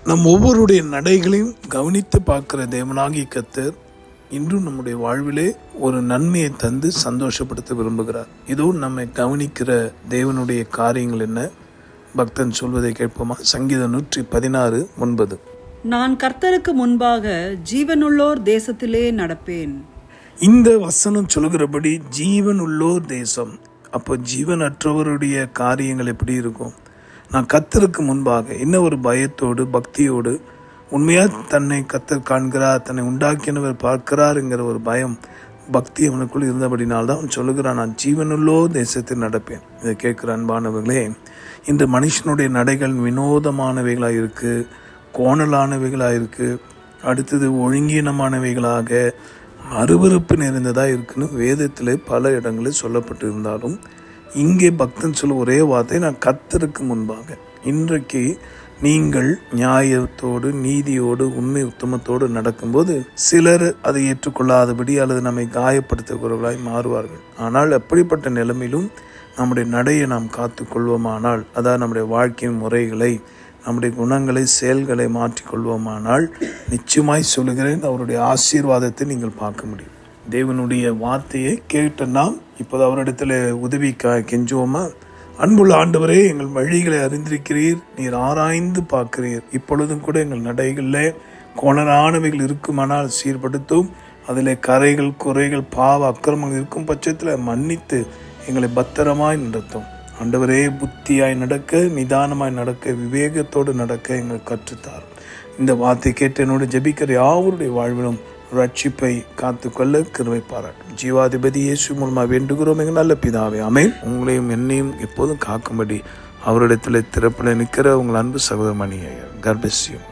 நம் ஒவ்வொருடைய நடைகளையும் கவனித்து பார்க்கிற தேவனாகிய கர்த்தர் இன்றும் நம்முடைய வாழ்விலே ஒரு நன்மையை தந்து சந்தோஷப்படுத்த விரும்புகிறார். இதோ நம்மை கவனிக்கிற தேவனுடைய காரியங்கள் என்ன? பக்தன் சொல்வதை கேட்போமா? சங்கீதம் 116:9. நான் கர்த்தருக்கு முன்பாக ஜீவனுள்ளோர் தேசத்திலே நடப்பேன். இந்த வசனம் சொல்கிறபடி ஜீவனுள்ளோர் தேசம். அப்போ ஜீவனற்றவருடைய காரியங்கள் எப்படி இருக்கும்? நான் கர்த்தருக்கு முன்பாக என்ன ஒரு பயத்தோடு பக்தியோடு உண்மையாக தன்னை கர்த்தர் காண்கிறார், தன்னை உண்டாக்கினவர் பார்க்கிறாருங்கிற ஒரு பயம் பக்தி அவனுக்குள் இருந்தபடினால்தான் அவன் சொல்லுகிறான், நான் ஜீவனுள்ளோ தேசத்தில் நடப்பேன். இதை கேட்குற அன்பானவர்களே, இன்று மனுஷனுடைய நடைகள் வினோதமானவைகளாக இருக்குது, கோணலானவைகளாக இருக்குது, அடுத்தது ஒழுங்கீனமானவைகளாக அருவருப்பு நிறைந்ததாக இருக்குன்னு வேதத்தில் பல இடங்களில் சொல்லப்பட்டு இருந்தாலும் இங்கே பக்தன் சொல்ல ஒரே வார்த்தை, நான் கர்த்தருக்கு முன்பாக. இன்றைக்கு நீங்கள் நியாயத்தோடு நீதியோடு உண்மை உத்தமத்தோடு நடக்கும்போது சிலர் அதை ஏற்றுக்கொள்ளாதபடி அல்லது நம்மை காயப்படுத்துகிறவர்களாய் மாறுவார்கள். ஆனால் அப்படிப்பட்ட நிலைமையிலும் நம்முடைய நடையை நாம் காத்து கொள்வோமானால், அதாவது நம்முடைய வாழ்க்கையின் முறைகளை, நம்முடைய குணங்களை, செயல்களை மாற்றிக்கொள்வோமானால் நிச்சயமாய் சொல்லுகிறேன், அவருடைய ஆசீர்வாதத்தை நீங்கள் பார்க்க முடியும். தேவனுடைய வார்த்தையை கேட்ட நாம் இப்போது அவரிடத்தில் உதவிக்காக கெஞ்சுவோமா? அன்புள்ள ஆண்டவரே, எங்கள் வழிகளை அறிந்திருக்கிறீர், நீர் ஆராய்ந்து பார்க்கிறீர். இப்பொழுதும் கூட எங்கள் நடைகளில் கோணலானவைகள் இருக்குமானால் சீர்படுத்தும். அதில் கரைகள், குறைகள், பாவ அக்கிரமங்கள் இருக்கும் பட்சத்தில் மன்னித்து எங்களை பத்திரமாய் நடத்தும். ஆண்டவரே, புத்தியாய் நடக்க, நிதானமாய் நடக்க, விவேகத்தோடு நடக்க எங்கள் கற்றுத்தார். இந்த வார்த்தை கேட்டு என்னோடு ஜெபிக்கிற யாவருடைய வாழ்விலும் ரட்சிப்பை காத்துக்கொள்ள கிருபை பாராட்டும். ஜீவாதிபதி இயேசு மூலமாக வேண்டுகிறோம் எங்கள் நல்ல பிதாவே, ஆமென். உங்களையும் என்னையும் எப்போதும் காக்கும்படி அவரிடத்தில் திறப்பில் நிற்கிற உங்கள் அன்பு சகோதரமணியை கர்ப்பசியும்